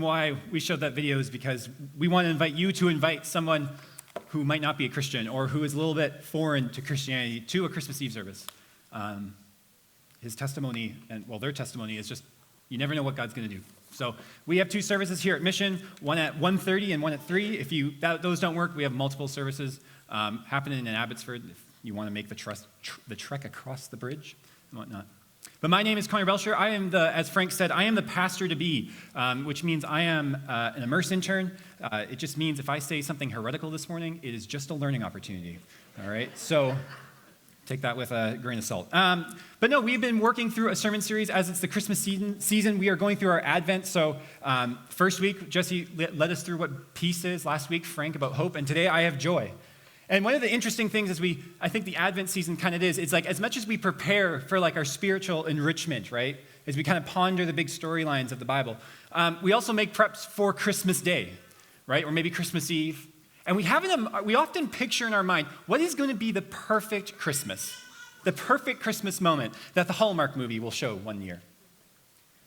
Why we showed that video is because we want to invite you to invite someone who might not be a Christian or who is a little bit foreign to Christianity to a Christmas Eve service. His testimony, their testimony is just, you never know what God's going to do. So we have two services here at Mission, one at 1:30 and one at 3. If those don't work, we have multiple services happening in Abbotsford if you want to make the trek across the bridge and whatnot. But my name is Connor Belcher. I am as Frank said, I am the pastor-to-be, which means I am an immerse intern. It just means if I say something heretical this morning, it is just a learning opportunity. All right? So take that with a grain of salt. But no, we've been working through a sermon series as it's the Christmas season. We are going through our Advent. So first week, Jesse led us through what peace is. Last week, Frank about hope. And today, I have joy. And one of the interesting things I think the Advent season kind of is, it's like as much as we prepare for like our spiritual enrichment, right? As we kind of ponder the big storylines of the Bible, we also make preps for Christmas Day, right? Or maybe Christmas Eve. And we often picture in our mind, what is going to be the perfect Christmas moment that the Hallmark movie will show one year?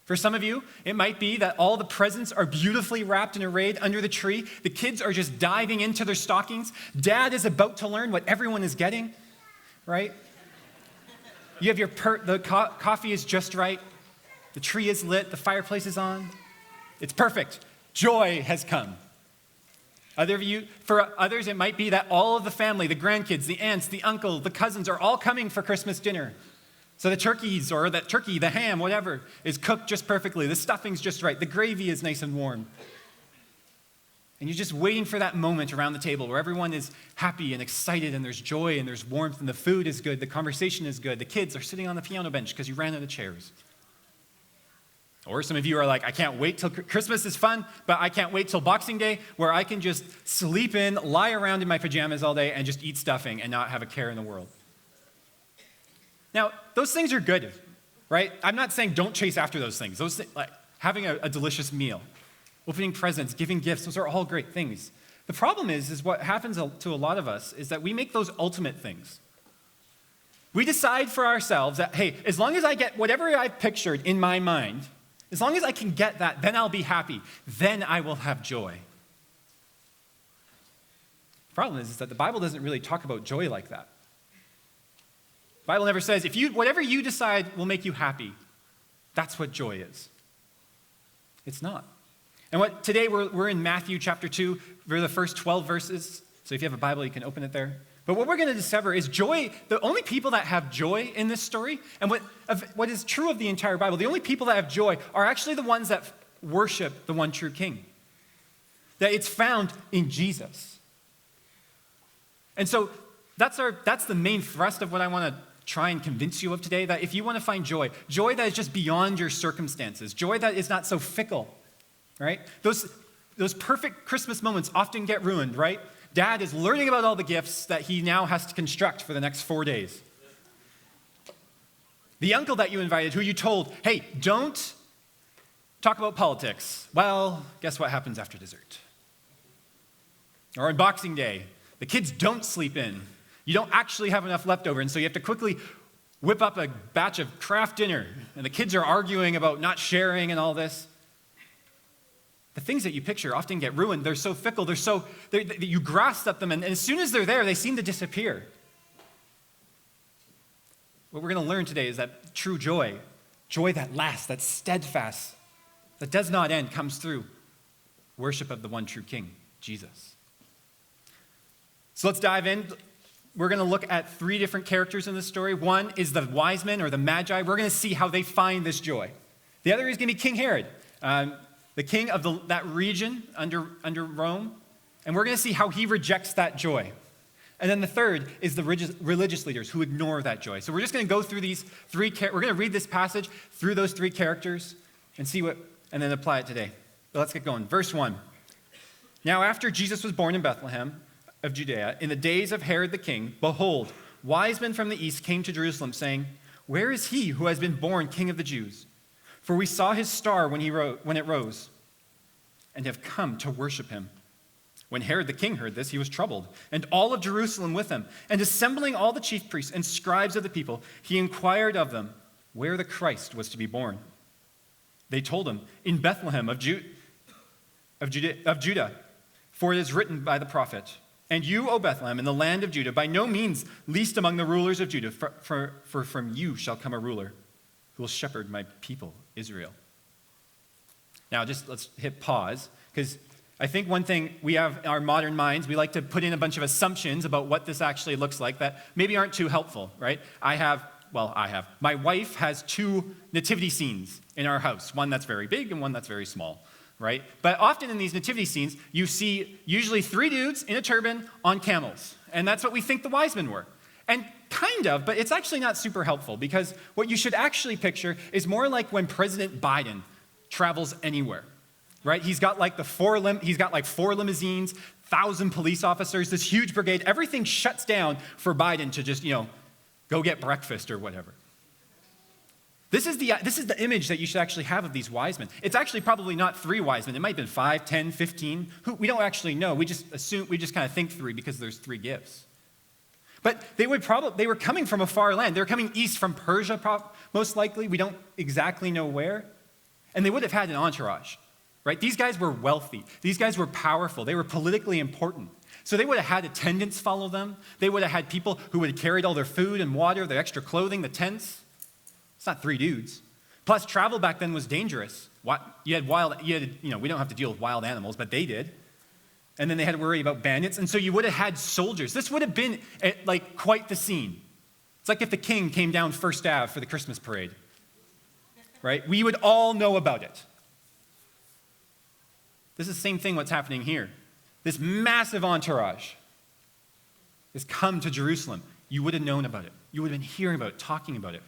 For some of you, it might be that all the presents are beautifully wrapped and arrayed under the tree. The kids are just diving into their stockings. Dad is about to learn what everyone is getting, right? You have the coffee is just right. The tree is lit. The fireplace is on. It's perfect. Joy has come. For others, it might be that all of the family, the grandkids, the aunts, the uncle, the cousins are all coming for Christmas dinner. So the turkey, the ham, whatever, is cooked just perfectly. The stuffing's just right. The gravy is nice and warm. And you're just waiting for that moment around the table where everyone is happy and excited and there's joy and there's warmth and the food is good, the conversation is good. The kids are sitting on the piano bench because you ran out of chairs. Or some of you are like, I can't wait till Christmas is fun, but I can't wait till Boxing Day where I can just sleep in, lie around in my pajamas all day and just eat stuffing and not have a care in the world. Now, those things are good, right? I'm not saying don't chase after those things. Those things, like having a delicious meal, opening presents, giving gifts, those are all great things. The problem is what happens to a lot of us is that we make those ultimate things. We decide for ourselves that, hey, as long as I get whatever I've pictured in my mind, as long as I can get that, then I'll be happy. Then I will have joy. The problem is that the Bible doesn't really talk about joy like that. The Bible never says, whatever you decide will make you happy, that's what joy is. It's not. And today we're in Matthew chapter 2, we're the first 12 verses. So if you have a Bible, you can open it there. But what we're going to discover is joy, the only people that have joy in this story, and what is true of the entire Bible, the only people that have joy are actually the ones that worship the one true King. That it's found in Jesus. And so that's the main thrust of what I want to try and convince you of today, that if you want to find joy that is just beyond your circumstances, joy that is not so fickle, right? Those perfect Christmas moments often get ruined, right? Dad is learning about all the gifts that he now has to construct for the next 4 days. The uncle that you invited, who you told, hey, don't talk about politics. Well, guess what happens after dessert? Or on Boxing Day, the kids don't sleep in. You don't actually have enough leftover, and so you have to quickly whip up a batch of craft dinner, and the kids are arguing about not sharing and all this. The things that you picture often get ruined. They're so fickle. You grasp at them, and as soon as they're there, they seem to disappear. What we're going to learn today is that true joy that lasts, that's steadfast, that does not end, comes through worship of the one true King, Jesus. So let's dive in. We're going to look at 3 different characters in this story. One is the wise men or the magi. We're going to see how they find this joy. The other is going to be King Herod, the king of that region under Rome. And we're going to see how he rejects that joy. And then the third is the religious leaders who ignore that joy. So we're just going to go through these 3, we're going to read this passage through those 3 characters and see and then apply it today. But let's get going. Verse 1. Now after Jesus was born in Bethlehem of Judea, in the days of Herod the king, behold, wise men from the east came to Jerusalem, saying, where is he who has been born King of the Jews? For we saw his star when it rose, and have come to worship him. When Herod the king heard this, he was troubled, and all of Jerusalem with him. And assembling all the chief priests and scribes of the people, he inquired of them where the Christ was to be born. They told him, in Bethlehem of of Judah, for it is written by the prophet, and you, O Bethlehem, in the land of Judah, by no means least among the rulers of Judah, for from you shall come a ruler who will shepherd my people, Israel. Now, just let's hit pause, because I think one thing we have in our modern minds, we like to put in a bunch of assumptions about what this actually looks like that maybe aren't too helpful, right? My wife has 2 nativity scenes in our house, one that's very big and one that's very small, right? But often in these nativity scenes, you see usually 3 dudes in a turban on camels, and that's what we think the wise men were. And kind of, but it's actually not super helpful, because what you should actually picture is more like when President Biden travels anywhere, right? He's got like 4 limousines, 1,000 police officers, this huge brigade. Everything shuts down for Biden to just, go get breakfast or whatever. This is the image that you should actually have of these wise men. It's actually probably not 3 wise men. It might have been 5, 10, 15. We don't actually know. We just kind of think 3 because there's 3 gifts. But they were coming from a far land. They were coming east from Persia, most likely. We don't exactly know where. And they would have had an entourage, right? These guys were wealthy. These guys were powerful. They were politically important. So they would have had attendants follow them. They would have had people who would have carried all their food and water, their extra clothing, the tents. It's not 3 dudes. Plus, travel back then was dangerous. We don't have to deal with wild animals, but they did. And then they had to worry about bandits. And so you would have had soldiers. This would have been quite the scene. It's like if the king came down First Ave for the Christmas parade, right? We would all know about it. This is the same thing what's happening here. This massive entourage has come to Jerusalem. You would have known about it. You would have been hearing about it, talking about it.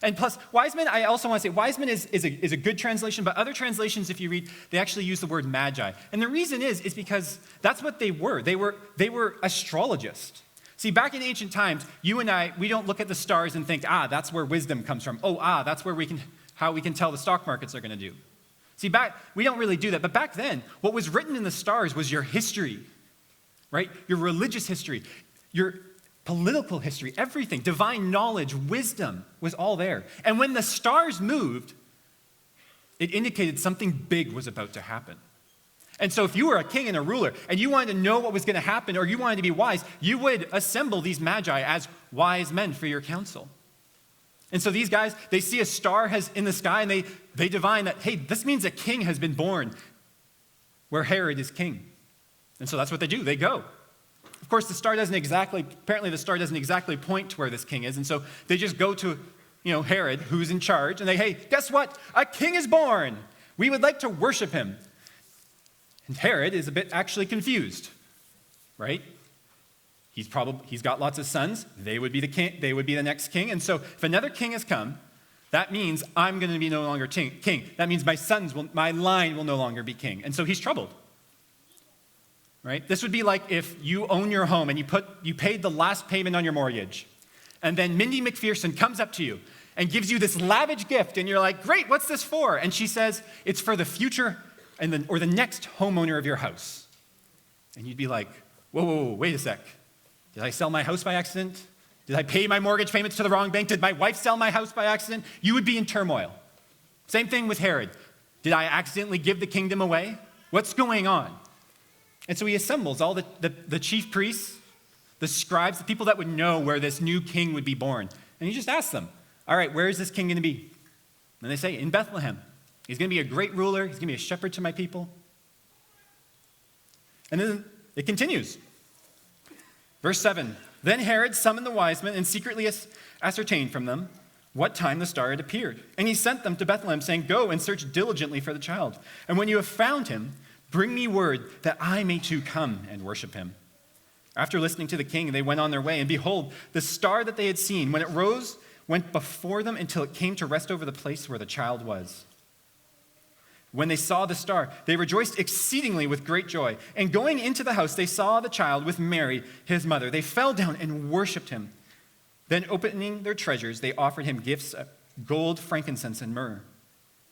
And plus, wise men, I also want to say, wise men is a good translation, but other translations, if you read, they actually use the word magi. And the reason is because that's what they were. They were astrologists. See, back in ancient times, you and I, we don't look at the stars and think, that's where wisdom comes from. That's where how we can tell the stock markets are going to do. See, we don't really do that. But back then, what was written in the stars was your history, right? Your religious history, your political history, everything, divine knowledge, wisdom was all there. And when the stars moved, it indicated something big was about to happen. And so if you were a king and a ruler and you wanted to know what was going to happen or you wanted to be wise, you would assemble these magi as wise men for your council. And so these guys, they see a star in the sky and they divine that, hey, this means a king has been born where Herod is king. And so that's what they do. They go. Of course, the star doesn't exactly point to where this king is. And so they just go to, Herod, who's in charge, and hey, guess what? A king is born. We would like to worship him. And Herod is a bit actually confused, right? He's got lots of sons. They would be the king. They would be the next king. And so if another king has come, that means I'm going to be no longer king. That means my line will no longer be king. And so he's troubled. Right? This would be like if you own your home and you paid the last payment on your mortgage, and then Mindy McPherson comes up to you and gives you this lavish gift, and you're like, great, what's this for? And she says, it's for the future or the next homeowner of your house. And you'd be like, whoa, wait a sec. Did I sell my house by accident? Did I pay my mortgage payments to the wrong bank? Did my wife sell my house by accident? You would be in turmoil. Same thing with Herod. Did I accidentally give the kingdom away? What's going on? And so he assembles all the chief priests, the scribes, the people that would know where this new king would be born. And he just asks them, all right, where is this king going to be? And they say, in Bethlehem. He's going to be a great ruler. He's going to be a shepherd to my people. And then it continues. Verse 7, then Herod summoned the wise men and secretly ascertained from them what time the star had appeared. And he sent them to Bethlehem, saying, go and search diligently for the child. And when you have found him, bring me word that I may too come and worship him. After listening to the king, they went on their way, and behold, the star that they had seen, when it rose, went before them until it came to rest over the place where the child was. When they saw the star, they rejoiced exceedingly with great joy. And going into the house, they saw the child with Mary, his mother. They fell down and worshiped him. Then opening their treasures, they offered him gifts of gold, frankincense, and myrrh.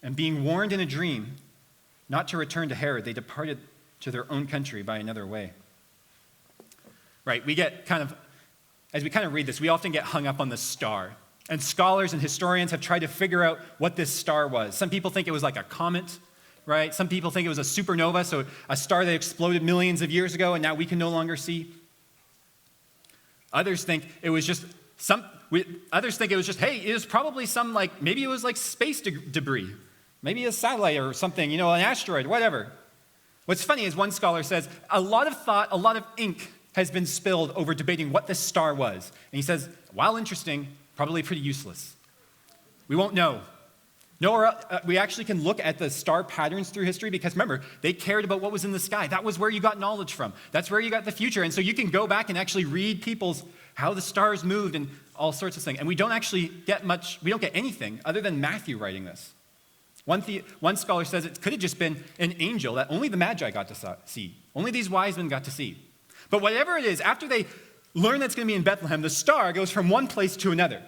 And being warned in a dream not to return to Herod, they departed to their own country by another way. Right, as we read this, we often get hung up on the star. And scholars and historians have tried to figure out what this star was. Some people think it was like a comet, right? Some people think it was a supernova, so a star that exploded millions of years ago and now we can no longer see. Others think it was just hey, it was probably maybe it was like space debris. Maybe a satellite or something, an asteroid, whatever. What's funny is one scholar says, a lot of thought, a lot of ink has been spilled over debating what this star was. And he says, while interesting, probably pretty useless. We won't know. We actually can look at the star patterns through history because remember, they cared about what was in the sky. That was where you got knowledge from. That's where you got the future. And so you can go back and actually read how the stars moved and all sorts of things. And we don't get anything other than Matthew writing this. One scholar says it could have just been an angel that only the Magi got to see. Only these wise men got to see. But whatever it is, after they learn that's going to be in Bethlehem, the star goes from one place to another.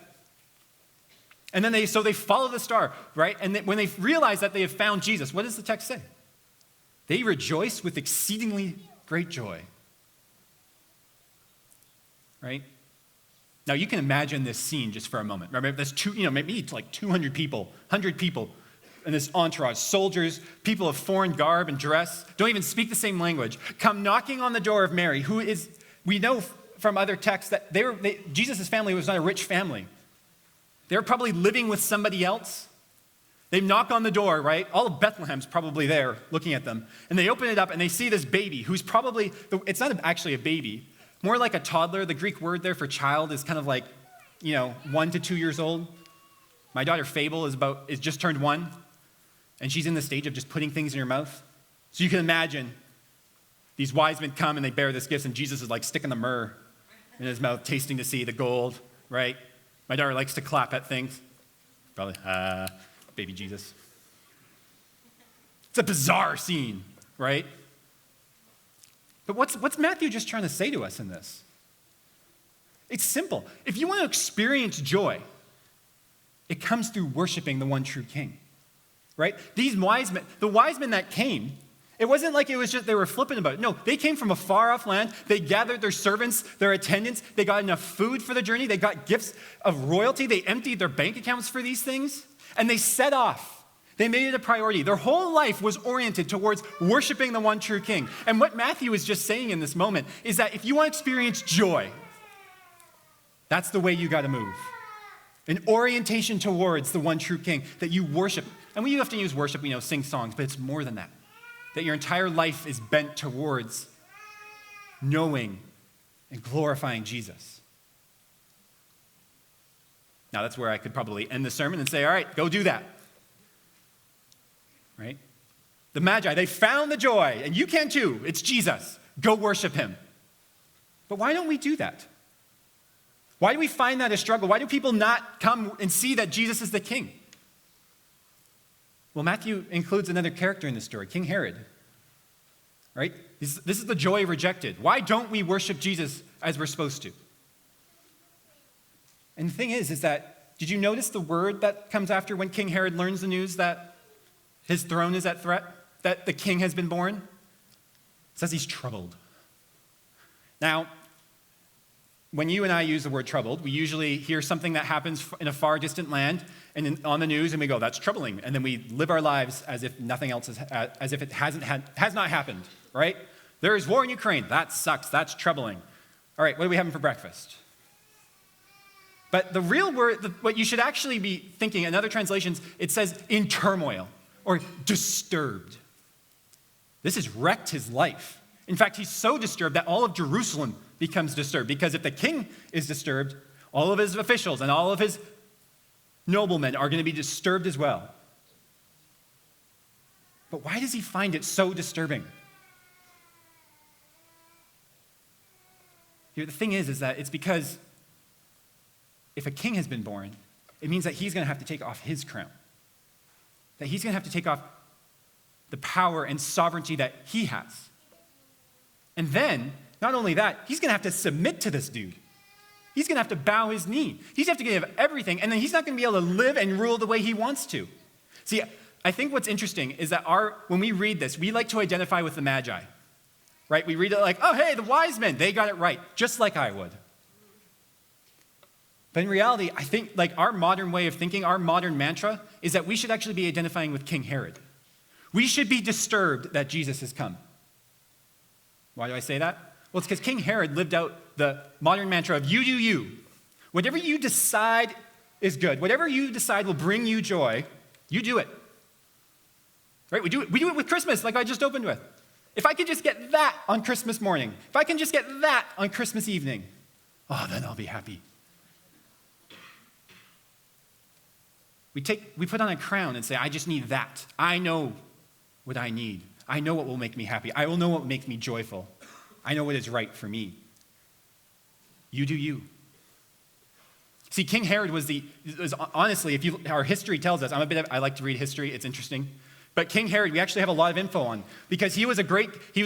And then they follow the star, right? And when they realize that they have found Jesus, what does the text say? They rejoice with exceedingly great joy. Right? Now you can imagine this scene just for a moment. Remember, there's maybe like 200 people, 100 people in this entourage, soldiers, people of foreign garb and dress, don't even speak the same language, come knocking on the door of Mary, we know from other texts that Jesus' family was not a rich family. They were probably living with somebody else. They knock on the door, right? All of Bethlehem's probably there looking at them. And they open it up and they see this baby who's probably, it's not actually a baby, more like a toddler. The Greek word there for child is kind of like, 1 to 2 years old. My daughter Fable is just turned 1. And she's in the stage of just putting things in her mouth. So you can imagine these wise men come and they bear this gift and Jesus is like sticking the myrrh in his mouth, tasting to see the gold, right? My daughter likes to clap at things. Probably, baby Jesus. It's a bizarre scene, right? But what's Matthew just trying to say to us in this? It's simple. If you want to experience joy, it comes through worshiping the one true King, right? The wise men that came, it wasn't like it was just they were flippant about it. No, they came from a far-off land. They gathered their servants, their attendants. They got enough food for the journey. They got gifts of royalty. They emptied their bank accounts for these things, and they set off. They made it a priority. Their whole life was oriented towards worshiping the one true King. And what Matthew is just saying in this moment is that if you want to experience joy, that's the way you got to move. An orientation towards the one true King that you worship. And we often use worship, sing songs, but it's more than that. That your entire life is bent towards knowing and glorifying Jesus. Now, that's where I could probably end the sermon and say, all right, go do that. Right? The Magi, they found the joy, and you can too. It's Jesus. Go worship him. But why don't we do that? Why do we find that a struggle? Why do people not come and see that Jesus is the King? Well, Matthew includes another character in the story, King Herod. Right? This is the joy rejected. Why don't we worship Jesus as we're supposed to? And the thing is that, did you notice the word that comes after when King Herod learns the news that his throne is at threat, that the king has been born? It says he's troubled. Now, when you and I use the word troubled, we usually hear something that happens in a far distant land and on the news, and we go, that's troubling. And then we live our lives as if nothing else as if it has not happened, right? There is war in Ukraine. That sucks. That's troubling. All right, what are we having for breakfast? But the real word, what you should actually be thinking, in other translations, it says in turmoil or disturbed. This has wrecked his life. In fact, he's so disturbed that all of Jerusalem becomes disturbed, because if the king is disturbed, all of his officials and all of his noblemen are going to be disturbed as well. But why does he find it so disturbing? Here, the thing is that it's because if a king has been born, it means that he's going to have to take off his crown. That he's going to have to take off the power and sovereignty that he has. And then, not only that, he's going to have to submit to this dude. He's going to have to bow his knee. He's going to have to give everything, and then he's not going to be able to live and rule the way he wants to. See, I think what's interesting is that when we read this, we like to identify with the Magi, right? We read it like, oh, hey, the wise men, they got it right, just like I would. But in reality, I think like our modern way of thinking, our modern mantra, is that we should actually be identifying with King Herod. We should be disturbed that Jesus has come. Why do I say that? Well, it's because King Herod lived out the modern mantra of you do you. Whatever you decide is good, whatever you decide will bring you joy, you do it. Right? We do it with Christmas, like I just opened with. If I could just get that on Christmas morning, if I can just get that on Christmas evening, then I'll be happy. We put on a crown and say, I just need that. I know what I need. I know what will make me happy. I will know what will make me joyful. I know what is right for me. You do you. See, King Herod was honestly, our history tells us, I like to read history, it's interesting. But King Herod, we actually have a lot of info on, because he was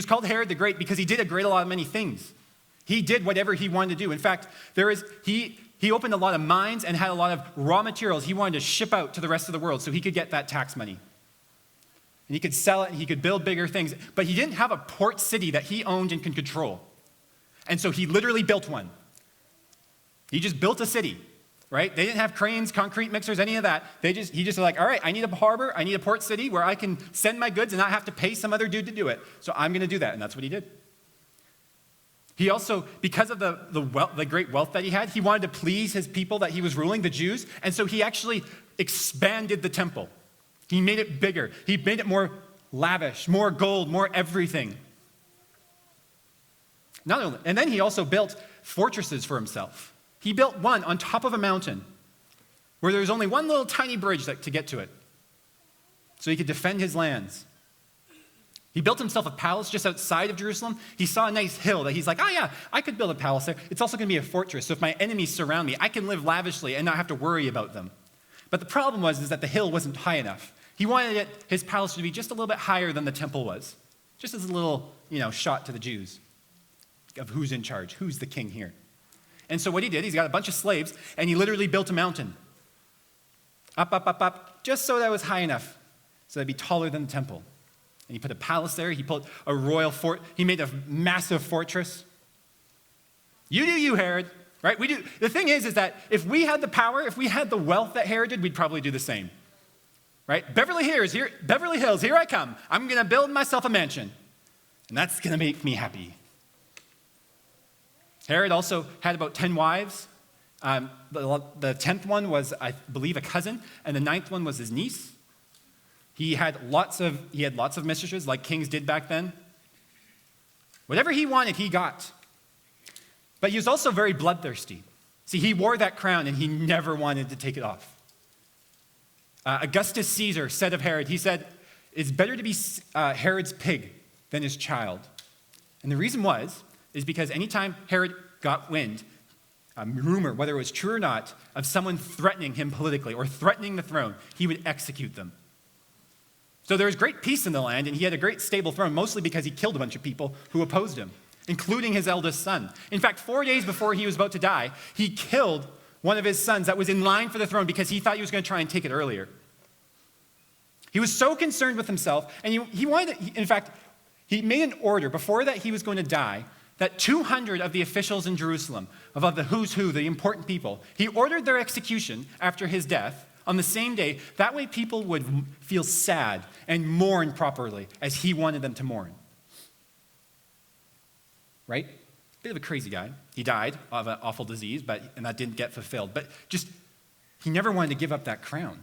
called Herod the Great because he did a lot of many things. He did whatever he wanted to do. In fact, he opened a lot of mines and had a lot of raw materials he wanted to ship out to the rest of the world so he could get that tax money. And he could sell it, and he could build bigger things. But he didn't have a port city that he owned and could control. And so he literally built one. He just built a city, right? They didn't have cranes, concrete mixers, any of that. He just was like, all right, I need a harbor, I need a port city where I can send my goods and not have to pay some other dude to do it. So I'm going to do that, and that's what he did. He also, because of the great wealth that he had, he wanted to please his people that he was ruling, the Jews, and so he actually expanded the temple. He made it bigger. He made it more lavish, more gold, more everything. And then he also built fortresses for himself. He built one on top of a mountain where there was only one little tiny bridge to get to it, so he could defend his lands. He built himself a palace just outside of Jerusalem. He saw a nice hill that he's like, oh yeah, I could build a palace there. It's also going to be a fortress, so if my enemies surround me, I can live lavishly and not have to worry about them. But the problem was that the hill wasn't high enough. He wanted his palace to be just a little bit higher than the temple was, just as a little, shot to the Jews of who's in charge, who's the king here. And so what he did, he's got a bunch of slaves, and he literally built a mountain. Up, just so that it was high enough, so that'd be taller than the temple. And he put a palace there. He put a royal fort. He made a massive fortress. You do you, Herod, right? We do. The thing is that if we had the power, if we had the wealth that Herod did, we'd probably do the same, right? Beverly Hills, here I come. I'm going to build myself a mansion, and that's going to make me happy. Herod also had about 10 wives. The 10th one was, I believe, a cousin, and the 9th one was his niece. He had lots of mistresses, like kings did back then. Whatever he wanted, he got. But he was also very bloodthirsty. See, he wore that crown, and he never wanted to take it off. Augustus Caesar said of Herod, he said, it's better to be Herod's pig than his child. And the reason is because anytime Herod got wind, a rumor, whether it was true or not, of someone threatening him politically or threatening the throne, he would execute them. So there was great peace in the land, and he had a great stable throne, mostly because he killed a bunch of people who opposed him, including his eldest son. In fact, 4 days before he was about to die, he killed one of his sons that was in line for the throne because he thought he was going to try and take it earlier. He was so concerned with himself, and he made an order before that he was going to die that 200 of the officials in Jerusalem, of the who's who, the important people, he ordered their execution after his death on the same day. That way people would feel sad and mourn properly as he wanted them to mourn. Right? Bit of a crazy guy. He died of an awful disease, and that didn't get fulfilled. But he never wanted to give up that crown.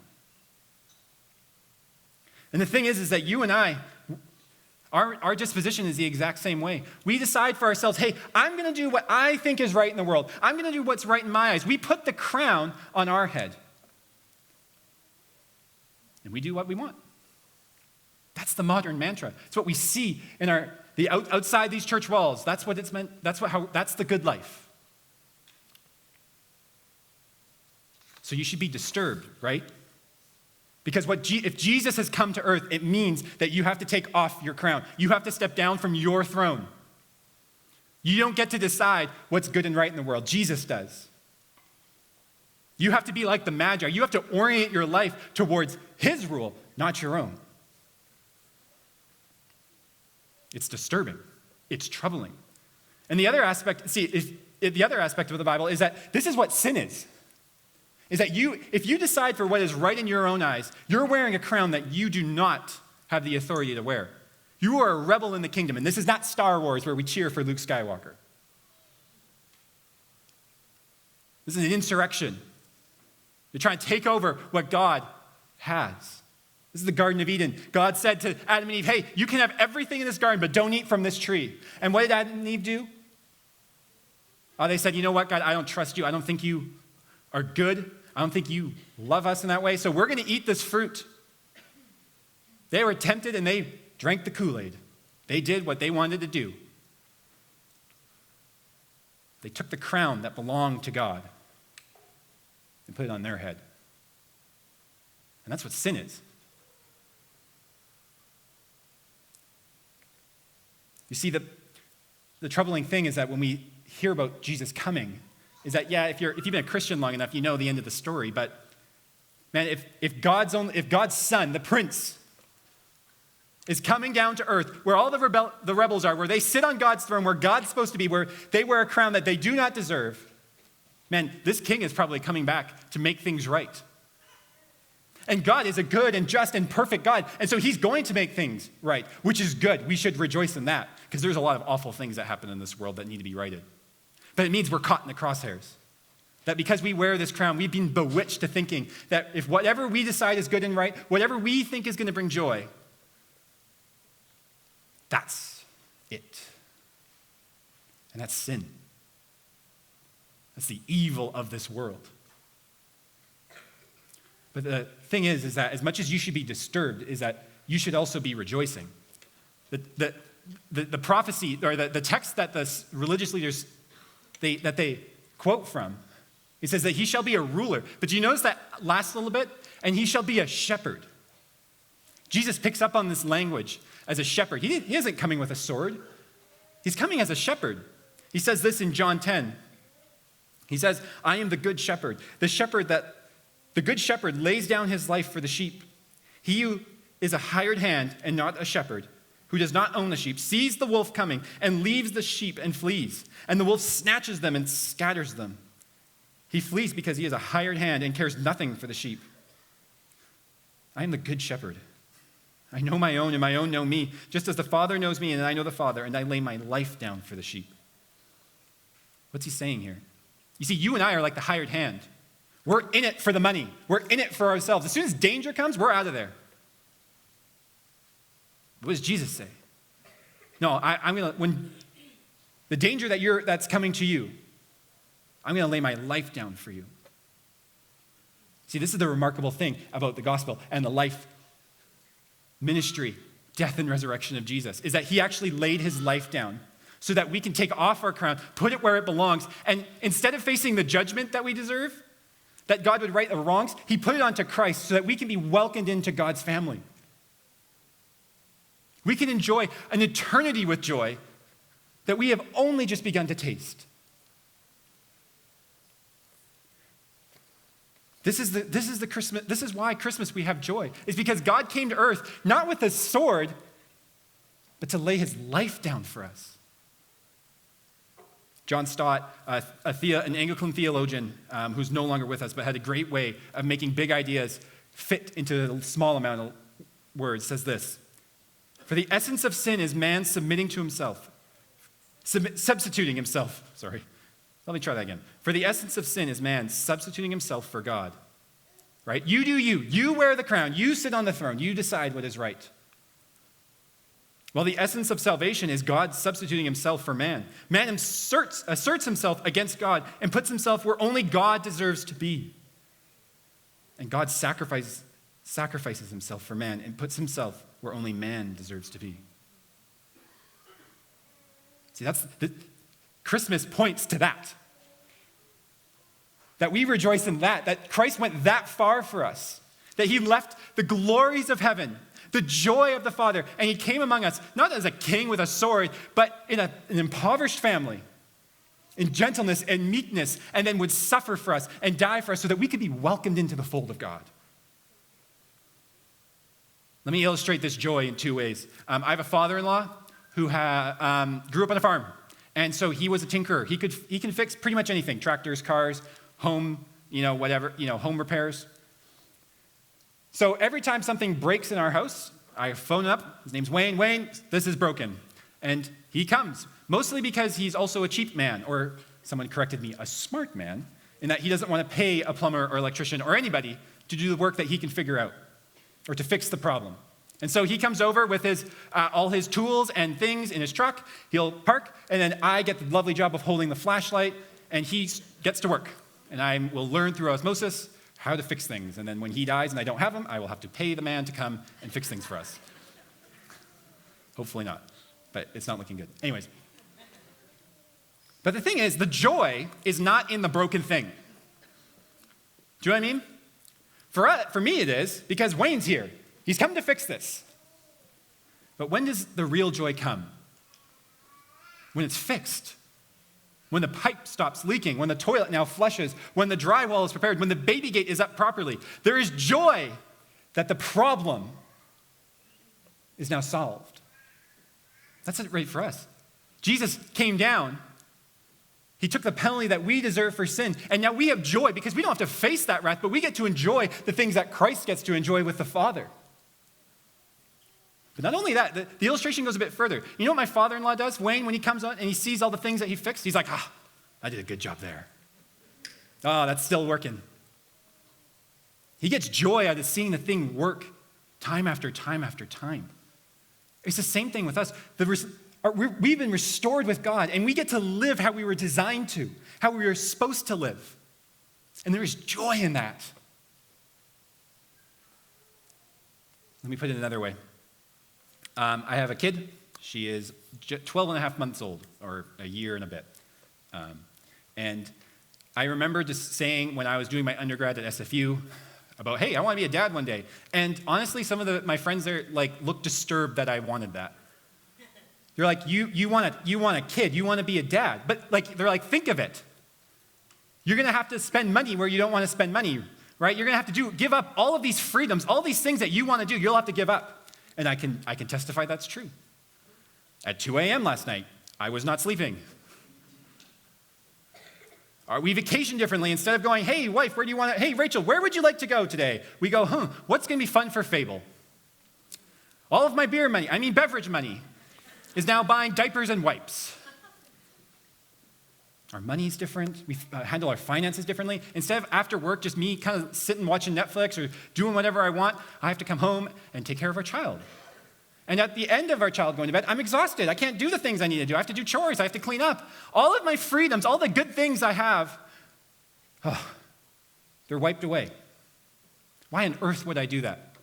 And the thing is that you and I, our disposition is the exact same way. We decide for ourselves, hey, I'm going to do what I think is right in the world. I'm going to do what's right in my eyes. We put the crown on our head. And we do what we want. That's the modern mantra. It's what we see in outside these church walls. That's what it's meant. That's the good life. So you should be disturbed, right? Because if Jesus has come to earth, it means that you have to take off your crown. You have to step down from your throne. You don't get to decide what's good and right in the world. Jesus does. You have to be like the Magi. You have to orient your life towards his rule, not your own. It's disturbing. It's troubling. And the other aspect, of the Bible is that this is what sin is. Is that if you decide for what is right in your own eyes, you're wearing a crown that you do not have the authority to wear. You are a rebel in the kingdom, and this is not Star Wars where we cheer for Luke Skywalker. This is an insurrection. They're trying to take over what God has. This is the Garden of Eden. God said to Adam and Eve, hey, you can have everything in this garden, but don't eat from this tree. And what did Adam and Eve do? They said, you know what, God, I don't trust you. I don't think you are good. I don't think you love us in that way, so we're going to eat this fruit. They were tempted and they drank the Kool-Aid. They did what they wanted to do. They took the crown that belonged to God and put it on their head. And that's what sin is. You see, the troubling thing is that when we hear about Jesus coming, is that, yeah, if you've been a Christian long enough, you know the end of the story. But, man, if God's son, the prince, is coming down to earth, where all the rebels are, where they sit on God's throne, where God's supposed to be, where they wear a crown that they do not deserve, man, this king is probably coming back to make things right. And God is a good and just and perfect God. And so he's going to make things right, which is good. We should rejoice in that, because there's a lot of awful things that happen in this world that need to be righted. But it means we're caught in the crosshairs. That because we wear this crown, we've been bewitched to thinking that if whatever we decide is good and right, whatever we think is going to bring joy, that's it. And that's sin. That's the evil of this world. But the thing is that as much as you should be disturbed, is that you should also be rejoicing. The prophecy, or the text that the religious leaders, they quote from, it says that he shall be a ruler. But do you notice that last little bit? And he shall be a shepherd. Jesus picks up on this language as a shepherd. He isn't coming with a sword. He's coming as a shepherd. He says this in John 10. He says, I am the good shepherd. The good shepherd lays down his life for the sheep. He who is a hired hand and not a shepherd, who does not own the sheep, sees the wolf coming and leaves the sheep and flees. And the wolf snatches them and scatters them. He flees because he is a hired hand and cares nothing for the sheep. I am the good shepherd. I know my own and my own know me, just as the Father knows me and I know the Father, and I lay my life down for the sheep. What's he saying here? You see, you and I are like the hired hand. We're in it for the money. We're in it for ourselves. As soon as danger comes, we're out of there. What does Jesus say? No, when the danger that's coming to you, I'm going to lay my life down for you. See, this is the remarkable thing about the gospel and the life, ministry, death, and resurrection of Jesus, is that he actually laid his life down so that we can take off our crown, put it where it belongs, and instead of facing the judgment that we deserve, that God would right the wrongs, he put it onto Christ so that we can be welcomed into God's family. We can enjoy an eternity with joy that we have only just begun to taste. This is why Christmas we have joy. It's because God came to earth not with a sword, but to lay his life down for us. John Stott, an Anglican theologian who's no longer with us, but had a great way of making big ideas fit into a small amount of words, says this: for the essence of sin is man submitting to himself, substituting himself. Sorry, let me try that again. For the essence of sin is man substituting himself for God. Right? You do you. You wear the crown. You sit on the throne. You decide what is right. Well, the essence of salvation is God substituting himself for man. Man asserts himself against God and puts himself where only God deserves to be. And God sacrifices himself for man and puts himself where only man deserves to be. See, Christmas points to that. That we rejoice in that Christ went that far for us, that he left the glories of heaven, the joy of the Father, and he came among us, not as a king with a sword, but in an impoverished family, in gentleness and meekness, and then would suffer for us and die for us so that we could be welcomed into the fold of God. Let me illustrate this joy in two ways. I have a father-in-law who grew up on a farm, and so he was a tinkerer. He can fix pretty much anything: tractors, cars, home, home repairs. So every time something breaks in our house, I phone up. His name's Wayne. Wayne, this is broken. And he comes, mostly because he's also a cheap man, or someone corrected me, a smart man, in that he doesn't want to pay a plumber or electrician or anybody to do the work that he can figure out or to fix the problem. And so he comes over with all his tools and things in his truck. He'll park, and then I get the lovely job of holding the flashlight, and he gets to work. And I will learn through osmosis how to fix things. And then when he dies and I don't have him, I will have to pay the man to come and fix things for us. Hopefully not, but it's not looking good. Anyways. But the thing is, the joy is not in the broken thing. Do you know what I mean? For me it is, because Wayne's here. He's come to fix this. But when does the real joy come? When it's fixed. When the pipe stops leaking, when the toilet now flushes, when the drywall is prepared, when the baby gate is up properly. There is joy that the problem is now solved. That's it right for us. Jesus came down. He took the penalty that we deserve for sin, and now we have joy because we don't have to face that wrath, but we get to enjoy the things that Christ gets to enjoy with the Father. But not only that, the illustration goes a bit further. You know what my father-in-law does, Wayne, when he comes on and he sees all the things that he fixed? He's like, I did a good job there. Oh, that's still working. He gets joy out of seeing the thing work time after time after time. It's the same thing with us. We've been restored with God, and we get to live how we were designed to, how we were supposed to live. And there is joy in that. Let me put it another way. I have a kid. She is 12 and a half months old, or a year and a bit. And I remember just saying when I was doing my undergrad at SFU about, hey, I want to be a dad one day. And honestly, some of my friends there looked disturbed that I wanted that. They're like, you want a kid, you want to be a dad. But they're like, think of it. You're going to have to spend money where you don't want to spend money, right? You're going to have to give up all of these freedoms, all these things that you want to do, you'll have to give up. And I can testify that's true. At 2 a.m. last night, I was not sleeping. We vacation differently. Instead of going, hey, wife, where do you want to, hey, Rachel, where would you like to go today? We go, what's going to be fun for Fable? All of my beverage money, is now buying diapers and wipes. Our money's different. We handle our finances differently. Instead of after work, just me kind of sitting watching Netflix or doing whatever I want, I have to come home and take care of our child. And at the end of our child going to bed, I'm exhausted. I can't do the things I need to do. I have to do chores. I have to clean up. All of my freedoms, all the good things I have, they're wiped away. Why on earth would I do that?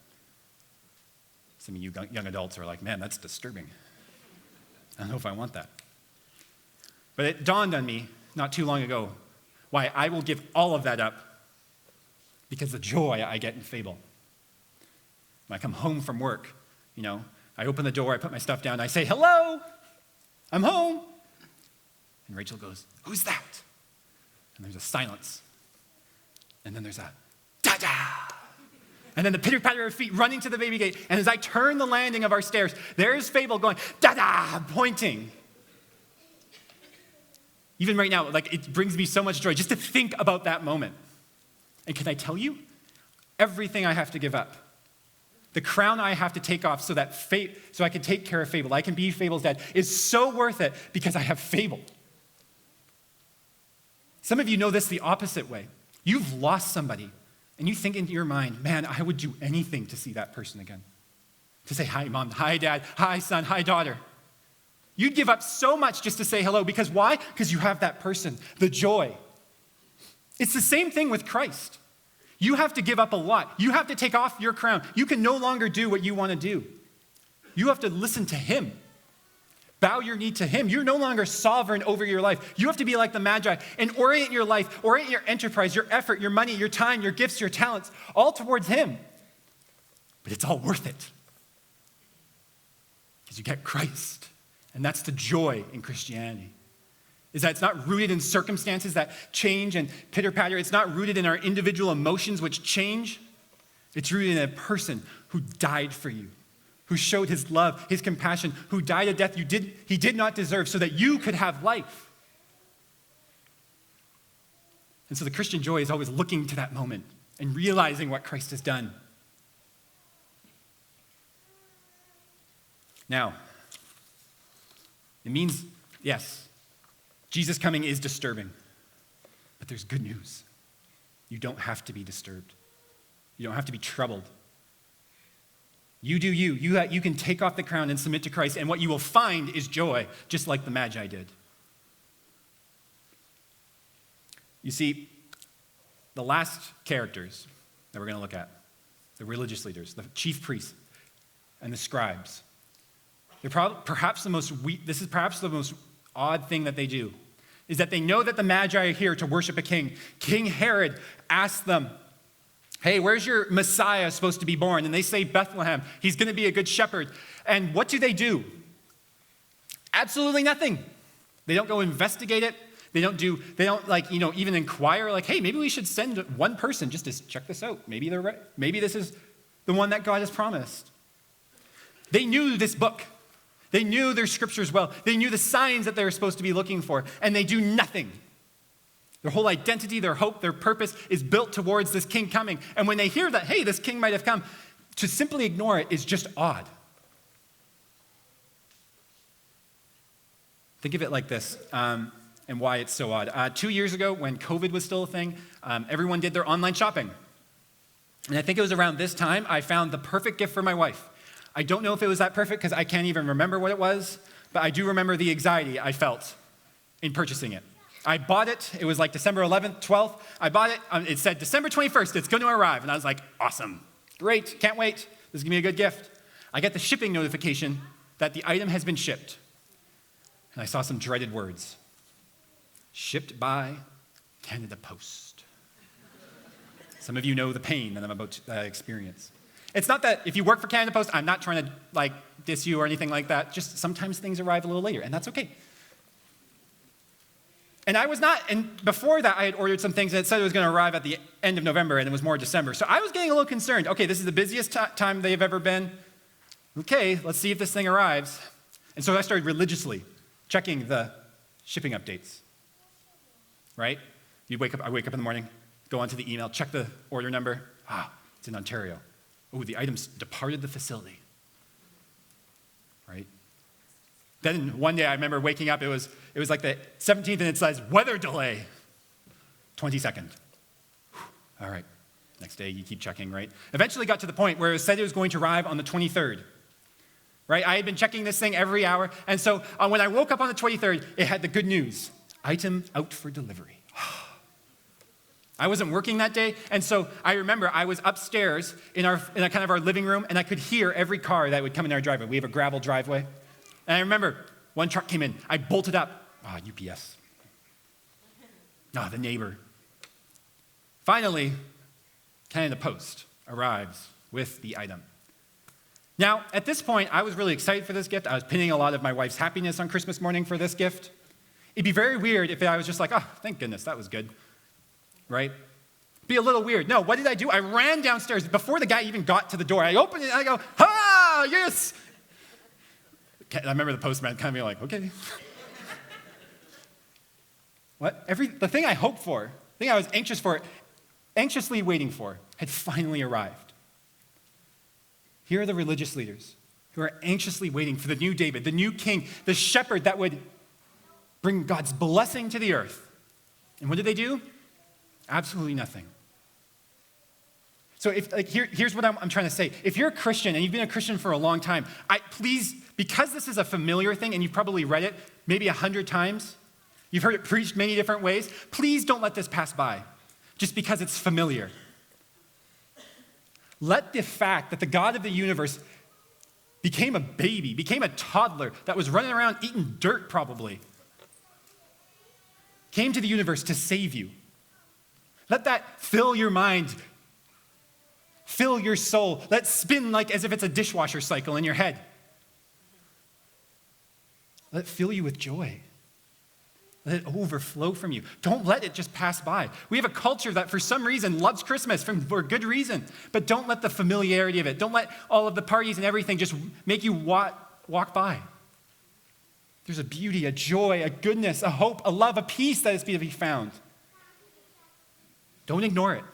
Some of you young adults are like, man, that's disturbing. I don't know if I want that. But it dawned on me not too long ago why I will give all of that up because the joy I get in Fable. When I come home from work, I open the door, I put my stuff down, I say, hello, I'm home. And Rachel goes, who's that? And there's a silence. And then there's a da-da. And then the pitter-patter of feet running to the baby gate. And as I turn the landing of our stairs, there's Fable going, da-da, pointing. Even right now, it brings me so much joy just to think about that moment. And can I tell you? Everything I have to give up. The crown I have to take off so I can take care of Fable, I can be Fable's dad, is so worth it because I have Fable. Some of you know this the opposite way. You've lost somebody, and you think in your mind, man, I would do anything to see that person again. To say, hi, mom, hi, dad, hi, son, hi, daughter. You'd give up so much just to say hello. Because why? Because you have that person, the joy. It's the same thing with Christ. You have to give up a lot. You have to take off your crown. You can no longer do what you want to do. You have to listen to him. Bow your knee to him. You're no longer sovereign over your life. You have to be like the Magi and orient your life, orient your enterprise, your effort, your money, your time, your gifts, your talents, all towards him. But it's all worth it. Because you get Christ. And that's the joy in Christianity. Is that it's not rooted in circumstances that change and pitter-patter. It's not rooted in our individual emotions which change. It's rooted in a person who died for you, who showed his love, his compassion, who died a death he did not deserve so that you could have life. And so the Christian joy is always looking to that moment and realizing what Christ has done. Now, it means, yes, Jesus coming is disturbing, but there's good news. You don't have to be disturbed. You don't have to be troubled. You do you. You can take off the crown and submit to Christ, and what you will find is joy, just like the Magi did. You see, the last characters that we're going to look at, the religious leaders, the chief priests, and the scribes, they're perhaps the most odd thing that they do, is that they know that the Magi are here to worship a king. King Herod asked them, hey, where's your Messiah supposed to be born? And they say Bethlehem. He's going to be a good shepherd. And what do? Absolutely nothing. They don't go investigate it. They don't even inquire like, hey, maybe we should send one person just to check this out. Maybe they're right. Maybe this is the one that God has promised. They knew this book. They knew their scriptures well. They knew the signs that they were supposed to be looking for, and they do nothing. Their whole identity, their hope, their purpose is built towards this king coming. And when they hear that, hey, this king might have come, to simply ignore it is just odd. Think of it like this, and why it's so odd. 2 years ago, when COVID was still a thing, everyone did their online shopping. And I think it was around this time I found the perfect gift for my wife. I don't know if it was that perfect because I can't even remember what it was, but I do remember the anxiety I felt in purchasing it. I bought it. It was like December 11th, 12th. I bought it. It said December 21st, it's going to arrive. And I was like, awesome. Great. Can't wait. This is going to be a good gift. I get the shipping notification that the item has been shipped. And I saw some dreaded words. Shipped by Canada Post. Some of you know the pain that I'm about to experience. It's not that if you work for Canada Post, I'm not trying to diss you or anything like that. Just sometimes things arrive a little later, and that's okay. And before that, I had ordered some things and it said it was going to arrive at the end of November, and it was more December. So I was getting a little concerned. Okay, this is the busiest time they've ever been. Okay, let's see if this thing arrives. And so I started religiously checking the shipping updates, right? I wake up in the morning, go onto the email, check the order number. It's in Ontario. Oh, the items departed the facility, right? Then one day I remember waking up, it was like the 17th and it says weather delay, 22nd. All right, next day you keep checking, right? Eventually got to the point where it said it was going to arrive on the 23rd, right? I had been checking this thing every hour, and so when I woke up on the 23rd, it had the good news, item out for delivery. I wasn't working that day, and so I remember I was upstairs in a kind of our living room, and I could hear every car that would come in our driveway. We have a gravel driveway. And I remember one truck came in. I bolted up. UPS. The neighbor. Finally, Canada Post arrives with the item. Now, at this point, I was really excited for this gift. I was pinning a lot of my wife's happiness on Christmas morning for this gift. It'd be very weird if I was just like, thank goodness, that was good. Right? Be a little weird. No, what did I do? I ran downstairs before the guy even got to the door. I opened it and I go, yes! I remember the postman kind of being like, okay. What? The thing I hoped for, the thing I was anxiously waiting for, had finally arrived. Here are the religious leaders who are anxiously waiting for the new David, the new king, the shepherd that would bring God's blessing to the earth. And what did they do? Absolutely nothing. So here's what I'm trying to say. If you're a Christian and you've been a Christian for a long time, please, because this is a familiar thing and you've probably read it maybe 100 times, you've heard it preached many different ways, please don't let this pass by just because it's familiar. Let the fact that the God of the universe became a baby, became a toddler that was running around eating dirt probably, came to the universe to save you. Let that fill your mind, fill your soul. Let it spin like as if it's a dishwasher cycle in your head. Let it fill you with joy. Let it overflow from you. Don't let it just pass by. We have a culture that for some reason loves Christmas for good reason, but don't let the familiarity of it, don't let all of the parties and everything just make you walk by. There's a beauty, a joy, a goodness, a hope, a love, a peace that is to be found. Don't ignore it.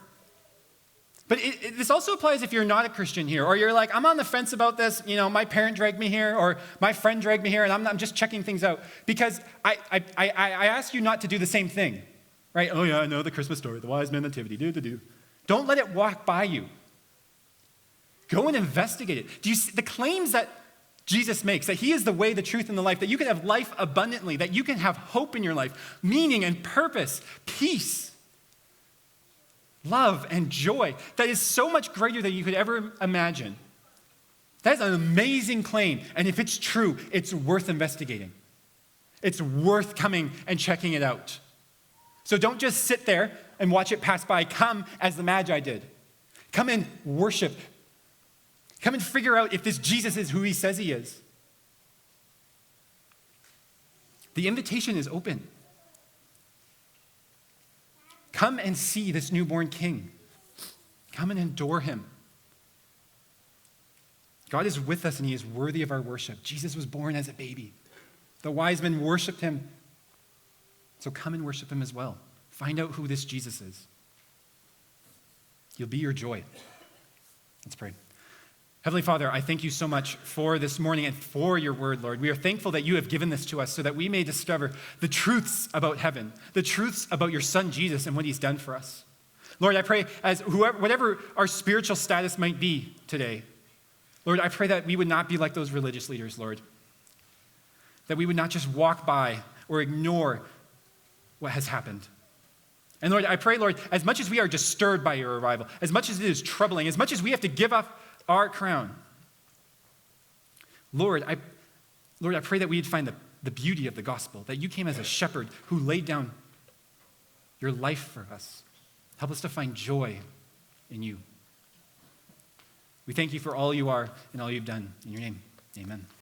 But this also applies if you're not a Christian here, or you're like, I'm on the fence about this, my parent dragged me here, or my friend dragged me here, and I'm just checking things out. Because I ask you not to do the same thing, right? Oh yeah, I know the Christmas story, the wise men nativity, do. Don't let it walk by you. Go and investigate it. Do you see the claims that Jesus makes, that he is the way, the truth, and the life, that you can have life abundantly, that you can have hope in your life, meaning and purpose, peace, love and joy, that is so much greater than you could ever imagine. That is an amazing claim, and if it's true, it's worth investigating. It's worth coming and checking it out. So don't just sit there and watch it pass by. Come as the Magi did. Come and worship. Come and figure out if this Jesus is who he says he is. The invitation is open. Come and see this newborn king. Come and adore him. God is with us and he is worthy of our worship. Jesus was born as a baby. The wise men worshiped him. So come and worship him as well. Find out who this Jesus is. He'll be your joy. Let's pray. Heavenly Father, I thank you so much for this morning and for your word, Lord. We are thankful that you have given this to us so that we may discover the truths about heaven, the truths about your son Jesus and what he's done for us. Lord, I pray as whatever our spiritual status might be today, Lord, I pray that we would not be like those religious leaders, Lord. That we would not just walk by or ignore what has happened. And Lord, I pray, Lord, as much as we are disturbed by your arrival, as much as it is troubling, as much as we have to give up our crown, Lord, I pray that we'd find the beauty of the gospel, that you came as a shepherd who laid down your life for us. Help us to find joy in you. We thank you for all you are and all you've done. In your name, amen.